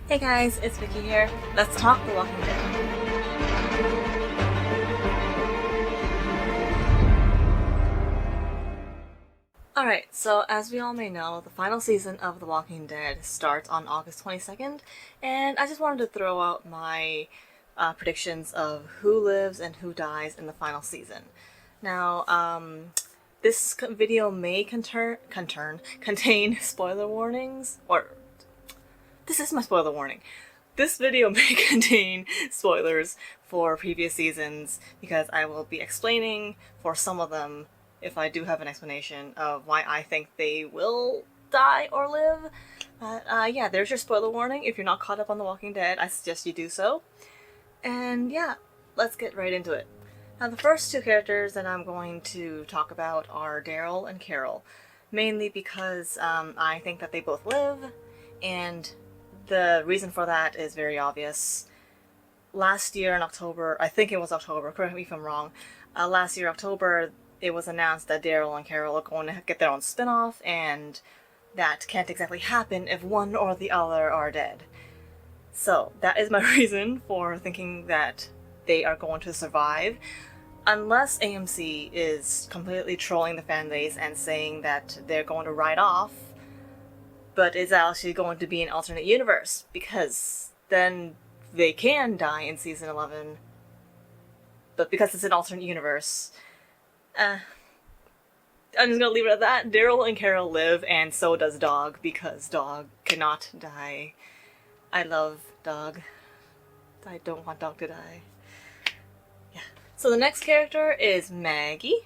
Hey guys, it's Vicky here. Let's talk The Walking Dead. Alright, so as we all may know, the final season of The Walking Dead starts on August 22nd, and I just wanted to throw out my predictions of who lives and who dies in the final season. Now, this video may contain spoiler warnings, or this is my spoiler warning. This video may contain spoilers for previous seasons because I will be explaining for some of them, if I do have an explanation, of why I think they will die or live. But yeah, there's your spoiler warning. If you're not caught up on The Walking Dead, I suggest you do so. And yeah, let's get right into it. Now, the first two characters that I'm going to talk about are Daryl and Carol, mainly because I think that they both live, and the reason for that is very obvious. Last year in October, I think it was October, correct me if I'm wrong, last year October, it was announced that Daryl and Carol are going to get their own spin-off, and that can't exactly happen if one or the other are dead. So that is my reason for thinking that they are going to survive, unless AMC is completely trolling the fan base and saying that they're going to write off, but it's actually going to be an alternate universe, because then they can die in season 11, but because it's an alternate universe, I'm just gonna leave it at that. Daryl and Carol live, and so does Dog, because Dog cannot die. I love Dog. I don't want Dog to die. Yeah. So the next character is Maggie.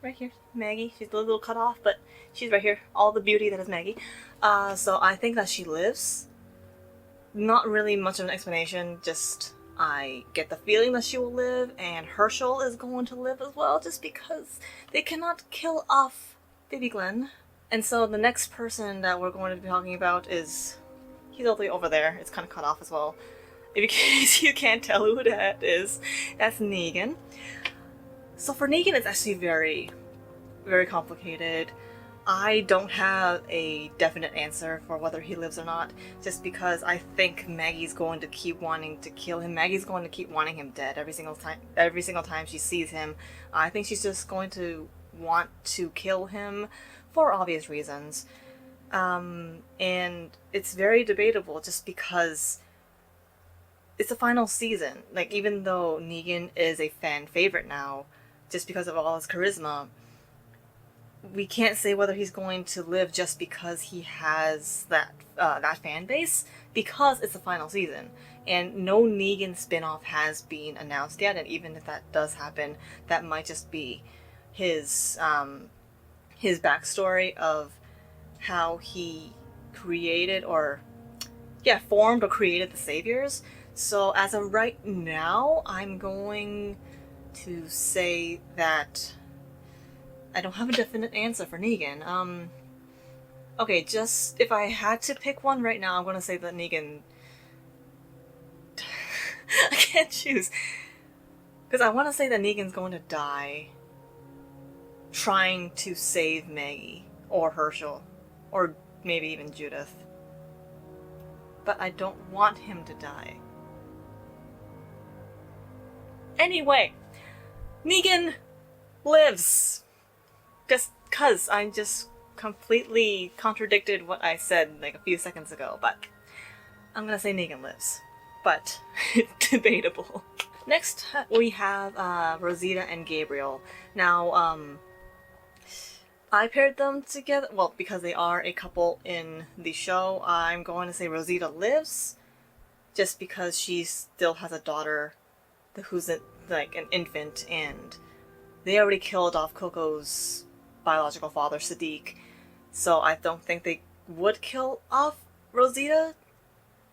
Right here. Maggie. She's a little cut off, but she's right here. All the beauty that is Maggie. So I think that she lives. Not really much of an explanation, just I get the feeling that she will live, and Herschel is going to live as well, just because they cannot kill off Baby Glenn. And so the next person that we're going to be talking about is, he's all the way over there, it's kind of cut off as well. In case you can't tell who that is, that's Negan. So for Negan, it's actually very, very complicated. I don't have a definite answer for whether he lives or not, just because I think Maggie's going to keep wanting to kill him. Maggie's going to keep wanting him dead every single time she sees him. I think she's just going to want to kill him for obvious reasons. And it's very debatable just because it's the final season. Like, even though Negan is a fan favorite now, just because of all his charisma, we can't say whether he's going to live just because he has that fan base, because it's the final season. And no Negan spin-off has been announced yet, and even if that does happen, that might just be his backstory of how he formed or created the Saviors. So as of right now, I'm going to say that I don't have a definite answer for Negan. Okay, just if I had to pick one right now, I'm gonna say that Negan... I can't choose. Because I want to say that Negan's going to die trying to save Maggie, or Herschel, or maybe even Judith. But I don't want him to die. Anyway, Negan lives! Just cause I just completely contradicted what I said like a few seconds ago, but I'm gonna say Negan lives. But it's debatable. Next we have Rosita and Gabriel. Now, I paired them together, well, because they are a couple in the show. I'm going to say Rosita lives, just because she still has a daughter who's like an infant, and they already killed off Coco's biological father, Sadiq, so I don't think they would kill off Rosita,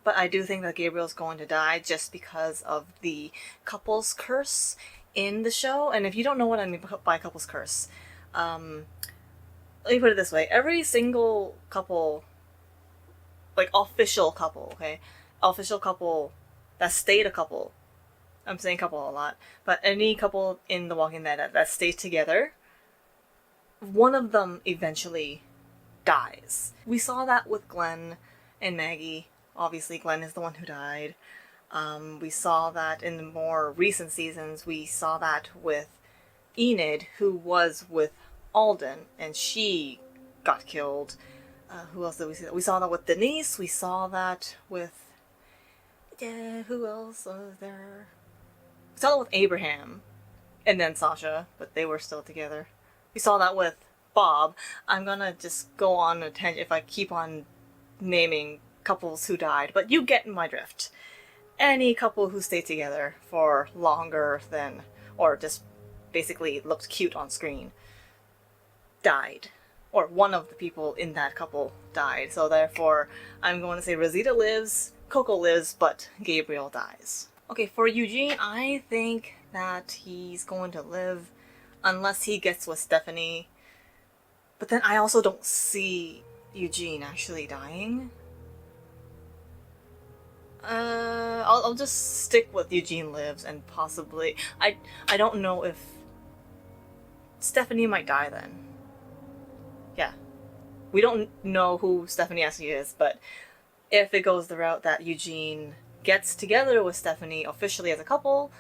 but I do think that Gabriel's going to die just because of the couple's curse in the show. And if you don't know what I mean by couple's curse, let me put it this way. Every single couple, like official couple, okay? Official couple that stayed a couple, I'm saying couple a lot, but any couple in The Walking Dead that stays together, one of them eventually dies. We saw that with Glenn and Maggie obviously Glenn is the one who died. We saw that in the more recent seasons, we saw that with Enid, who was with Alden, and she got killed. Who else did we see? We saw that with Denise, we saw that with... Yeah, who else was there? We saw that with Abraham, and then Sasha, but they were still together. We saw that with Bob. I'm gonna just go on a tangent if I keep on naming couples who died, but you get my drift. Any couple who stayed together for longer than, or just basically looked cute on screen, died. Or one of the people in that couple died. So therefore, I'm going to say Rosita lives, Coco lives, but Gabriel dies. Okay, for Eugene, I think that he's going to live unless he gets with Stephanie. But then I also don't see Eugene actually dying. I'll just stick with Eugene lives and possibly... I don't know if... Stephanie might die then. Yeah. We don't know who Stephanie actually is, but if it goes the route that Eugene gets together with Stephanie officially as a couple,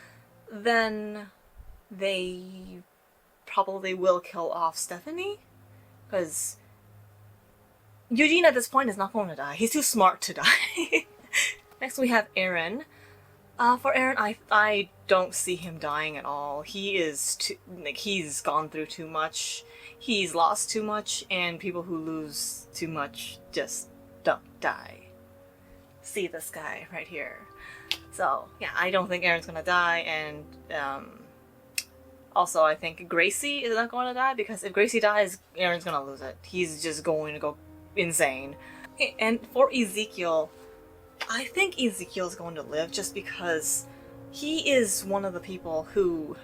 then they probably will kill off Stephanie. Because Eugene at this point is not going to die. He's too smart to die. Next we have Aaron. For Aaron, I don't see him dying at all. He is too, like, he's gone through too much. He's lost too much, and people who lose too much just don't die. See this guy right here. So, yeah, I don't think Aaron's gonna die, and also I think Gracie is not going to die, because if Gracie dies, Aaron's gonna lose it. He's just going to go insane. Okay, and for Ezekiel, I think Ezekiel is going to live just because he is one of the people who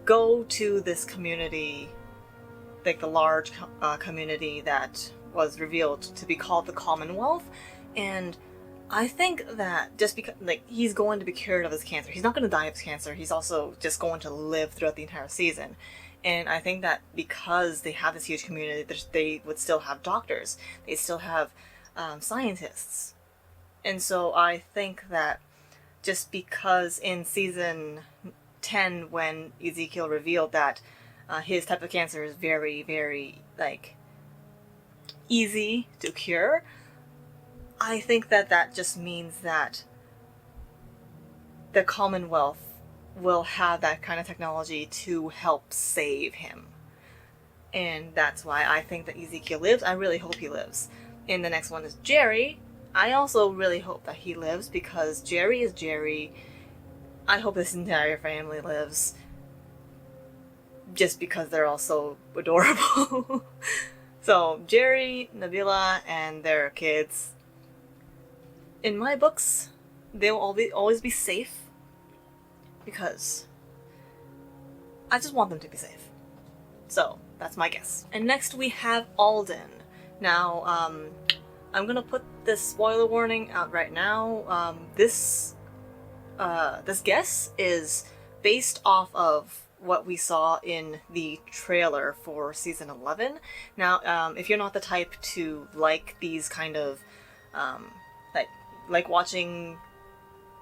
go to this community, like the large community that was revealed to be called the Commonwealth, and I think that just because, like, he's going to be cured of his cancer. He's not going to die of his cancer. He's also just going to live throughout the entire season. And I think that because they have this huge community, they would still have doctors. They still have scientists. And so I think that just because in season 10, when Ezekiel revealed that his type of cancer is very, very, like, easy to cure, I think that that just means that the Commonwealth will have that kind of technology to help save him. And that's why I think that Ezekiel lives. I really hope he lives. And the next one is Jerry. I also really hope that he lives, because Jerry is Jerry. I hope this entire family lives, just because they're all so adorable. So, Jerry, Nabila, and their kids, in my books, they will always be safe, because I just want them to be safe. So, that's my guess. And next we have Alden. Now, I'm gonna put this spoiler warning out right now. This guess is based off of what we saw in the trailer for season 11. Now, if you're not the type to like these kind of, like watching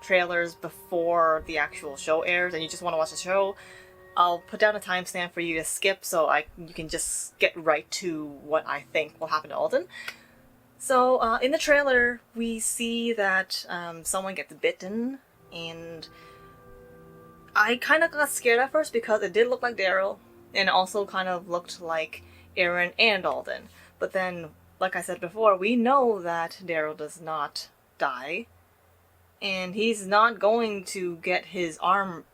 trailers before the actual show airs and you just want to watch the show, I'll put down a timestamp for you to skip so you can just get right to what I think will happen to Alden. So, in the trailer, we see that someone gets bitten, and I kind of got scared at first because it did look like Daryl, and it also kind of looked like Aaron and Alden. But then, like I said before, we know that Daryl does not die, and he's not going to get his arm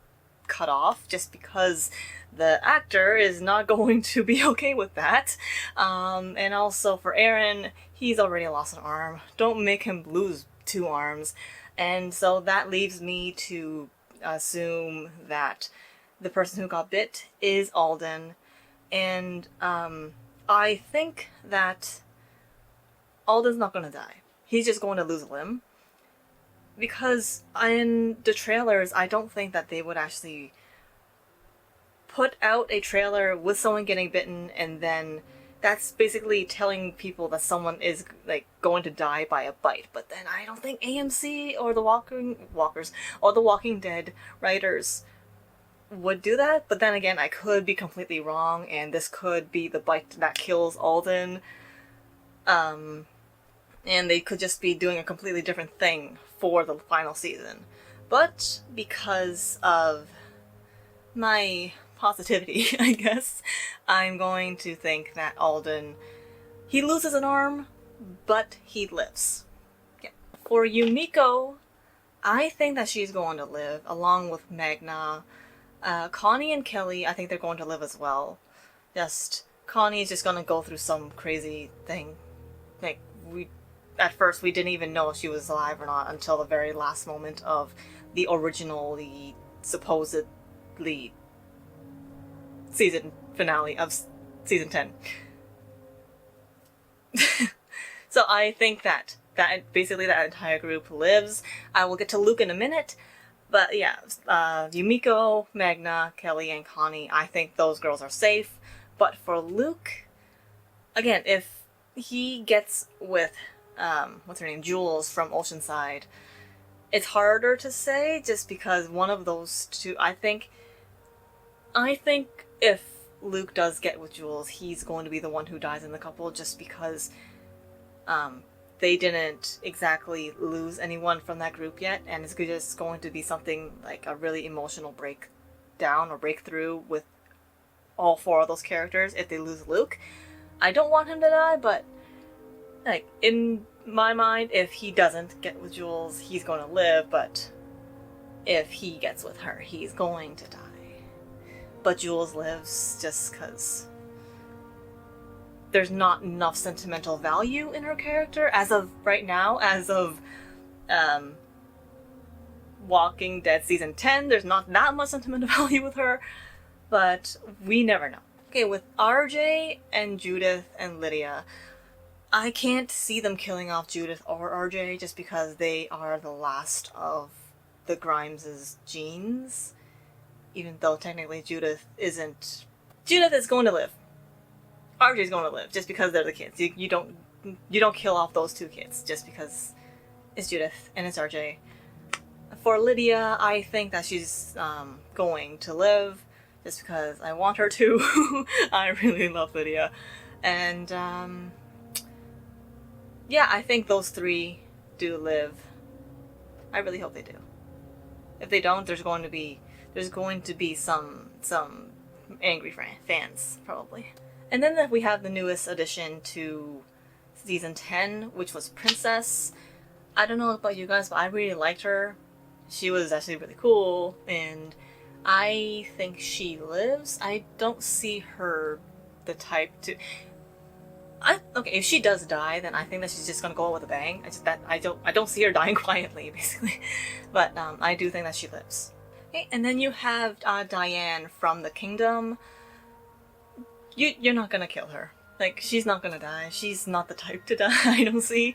cut off just because the actor is not going to be okay with that. And also for Aaron, he's already lost an arm. Don't make him lose 2 arms. And so that leaves me to assume that the person who got bit is Alden. And I think that Alden's not going to die. He's just going to lose a limb. Because in the trailers, I don't think that they would actually put out a trailer with someone getting bitten and then that's basically telling people that someone is like going to die by a bite. But then I don't think AMC or the Walkers or the Walking Dead writers would do that. But then again, I could be completely wrong, and this could be the bite that kills Alden. And they could just be doing a completely different thing for the final season. But because of my positivity, I guess, I'm going to think that Alden, he loses an arm, but he lives. Yeah. For Yumiko, I think that she's going to live, along with Magna. Connie and Kelly, I think they're going to live as well. Connie's just gonna go through some crazy thing. Like, at first we didn't even know if she was alive or not until the very last moment of the supposedly season finale of season 10. So I think that basically that entire group lives. I will get to Luke in a minute, but yeah, Yumiko, Magna, Kelly, and Connie, I think those girls are safe. But for Luke, again, if he gets with what's her name, Jules from Oceanside, it's harder to say just because one of those two, I think if Luke does get with Jules, he's going to be the one who dies in the couple, just because they didn't exactly lose anyone from that group yet, and it's just going to be something like a really emotional breakdown or breakthrough with all four of those characters if they lose Luke. I don't want him to die, but like in my mind, if he doesn't get with Jules, he's going to live, but if he gets with her, he's going to die. But Jules lives just because there's not enough sentimental value in her character as of right now. As of Walking Dead season 10, there's not that much sentimental value with her, but we never know. Okay, with RJ and Judith and Lydia, I can't see them killing off Judith or RJ just because they are the last of the Grimes' genes. Even though technically Judith isn't. Judith is going to live. RJ's going to live just because they're the kids. You don't kill off those two kids just because it's Judith and it's RJ. For Lydia, I think that she's going to live just because I want her to. I really love Lydia. And yeah, I think those three do live. I really hope they do. If they don't, there's going to be some angry fans, probably. And then we have the newest addition to season 10, which was Princess. I don't know about you guys, but I really liked her. She was actually really cool, and I think she lives. I don't see her the type to... Okay, if she does die, then I think that she's just gonna go out with a bang. I don't see her dying quietly, basically. But I do think that she lives. Okay, and then you have Diane from the Kingdom. You're not gonna kill her. Like, she's not gonna die. She's not the type to die, I don't see.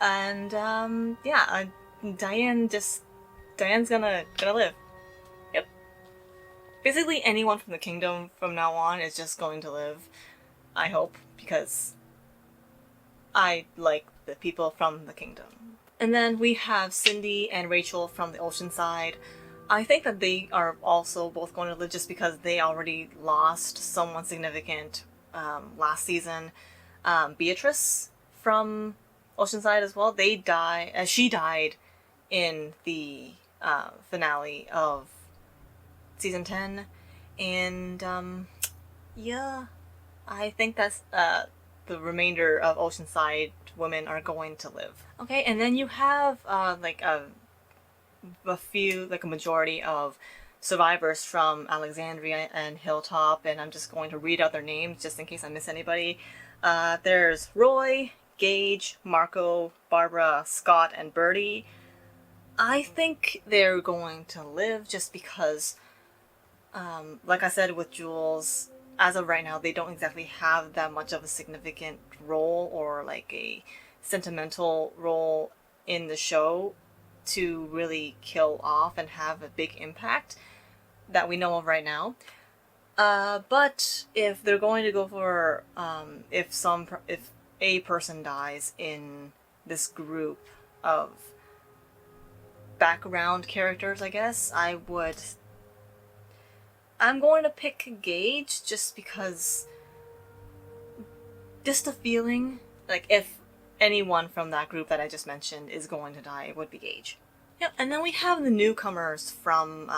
And yeah, Diane's gonna live. Yep. Basically, anyone from the Kingdom from now on is just going to live. I hope, because I like the people from the Kingdom. And then we have Cindy and Rachel from the Oceanside. I think that they are also both going to live just because they already lost someone significant last season. Beatrice from Oceanside as well. She died in the finale of season 10. And yeah, I think that's the remainder of Oceanside women are going to live. Okay, and then you have a majority of survivors from Alexandria and Hilltop, and I'm just going to read out their names just in case I miss anybody. There's Roy, Gage, Marco, Barbara, Scott, and Birdie. I think they're going to live just because, like I said with Jules, as of right now, they don't exactly have that much of a significant role or like a sentimental role in the show to really kill off and have a big impact that we know of right now. But if they're going to go for, if a person dies in this group of background characters, I guess, I'm going to pick Gage just because, just a feeling, like if anyone from that group that I just mentioned is going to die, it would be Gage. Yep, and then we have the newcomers from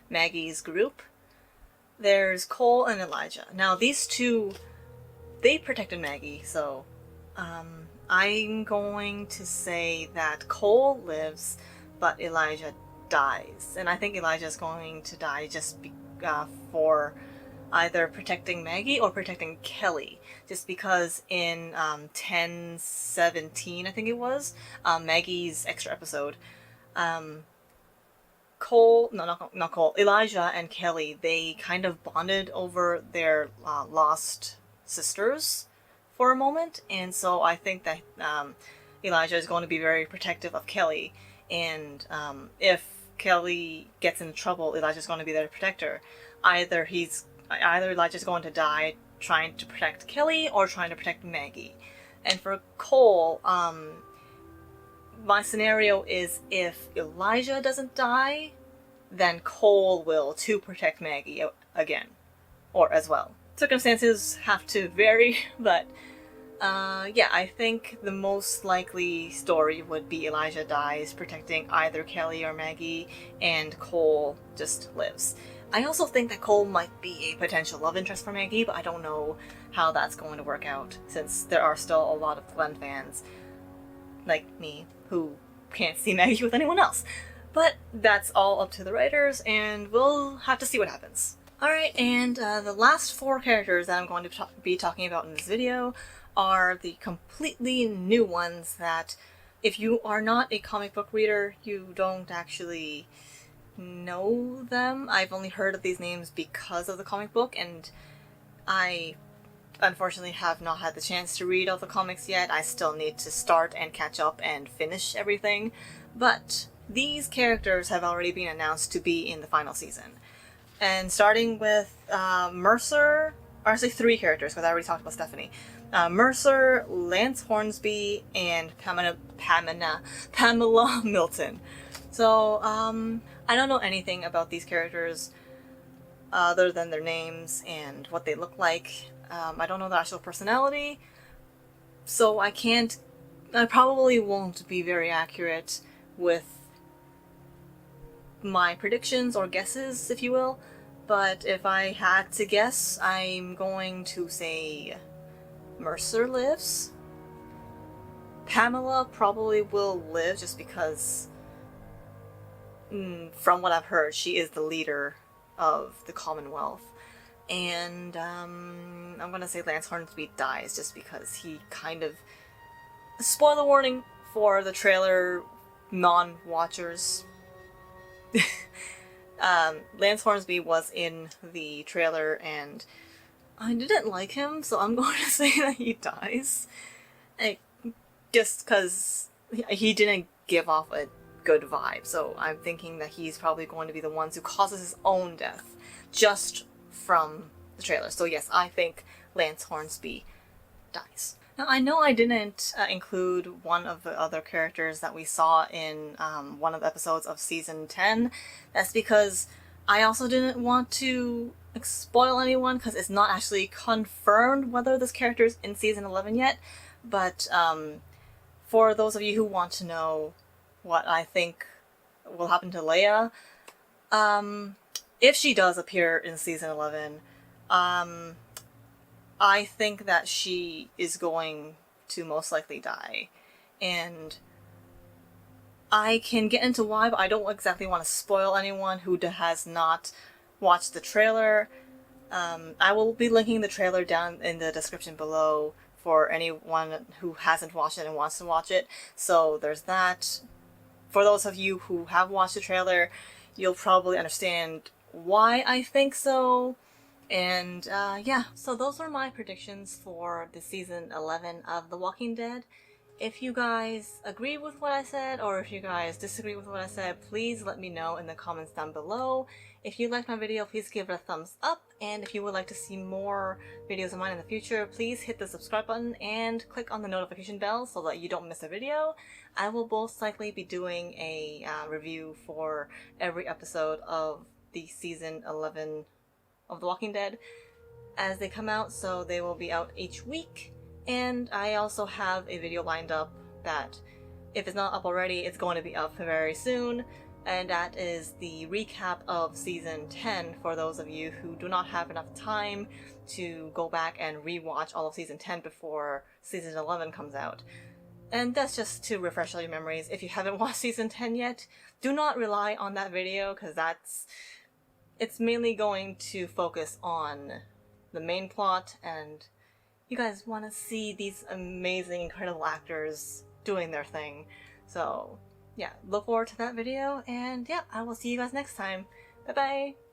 Maggie's group. There's Cole and Elijah. Now these two, they protected Maggie, so I'm going to say that Cole lives, but Elijah dies. And I think Elijah is going to die just for either protecting Maggie or protecting Kelly. Just because in 10:17, I think it was, Maggie's extra episode, Elijah and Kelly, they kind of bonded over their lost sisters for a moment, and so I think that Elijah is going to be very protective of Kelly, and if Kelly gets in trouble, Elijah's going to be there to protect her. Either Elijah's going to die trying to protect Kelly or trying to protect Maggie. And for Cole, my scenario is if Elijah doesn't die, then Cole will to protect Maggie again, or as well. Circumstances have to vary, but yeah, I think the most likely story would be Elijah dies protecting either Kelly or Maggie, and Cole just lives. I also think that Cole might be a potential love interest for Maggie, but I don't know how that's going to work out, since there are still a lot of Glenn fans, like me, who can't see Maggie with anyone else. But that's all up to the writers, and we'll have to see what happens. Alright, and the last 4 characters that I'm going to be talking about in this video are the completely new ones that, if you are not a comic book reader, you don't actually know them. I've only heard of these names because of the comic book, and I unfortunately have not had the chance to read all the comics yet. I still need to start and catch up and finish everything, but these characters have already been announced to be in the final season. And starting with Mercer, or actually 3 characters, because I already talked about Stephanie. Mercer, Lance Hornsby, and Pamela Milton. So, I don't know anything about these characters other than their names and what they look like. I don't know their actual personality, so I probably won't be very accurate with my predictions or guesses, if you will, but if I had to guess, I'm going to say Mercer lives. Pamela probably will live just because, from what I've heard, she is the leader of the Commonwealth. And I'm gonna say Lance Hornsby dies just because he kind of... Spoiler warning for the trailer non-watchers. Lance Hornsby was in the trailer and I didn't like him, so I'm going to say that he dies. Just because he didn't give off a good vibe, so I'm thinking that he's probably going to be the one who causes his own death just from the trailer. So yes, I think Lance Hornsby dies. Now, I know I didn't include one of the other characters that we saw in one of the episodes of Season 10. That's because I also didn't want to spoil anyone, because it's not actually confirmed whether this character is in Season 11 yet. But for those of you who want to know what I think will happen to Leia, if she does appear in Season 11, I think that she is going to most likely die. And I can get into why, but I don't exactly want to spoil anyone who has not watched the trailer. I will be linking the trailer down in the description below for anyone who hasn't watched it and wants to watch it. So there's that. For those of you who have watched the trailer, you'll probably understand why I think so. And yeah, so those are my predictions for the season 11 of The Walking Dead. If you guys agree with what I said, or if you guys disagree with what I said, please let me know in the comments down below. If you liked my video, please give it a thumbs up, and if you would like to see more videos of mine in the future, please hit the subscribe button and click on the notification bell so that you don't miss a video. I will most likely be doing a review for every episode of the season 11 of The Walking Dead as they come out, so they will be out each week. And I also have a video lined up that, if it's not up already, it's going to be up very soon, and that is the recap of Season 10 for those of you who do not have enough time to go back and rewatch all of Season 10 before Season 11 comes out. And that's just to refresh all your memories. If you haven't watched Season 10 yet, do not rely on that video, because it's mainly going to focus on the main plot, and you guys want to see these amazing, incredible actors doing their thing. So yeah, look forward to that video, and yeah, I will see you guys next time. Bye bye!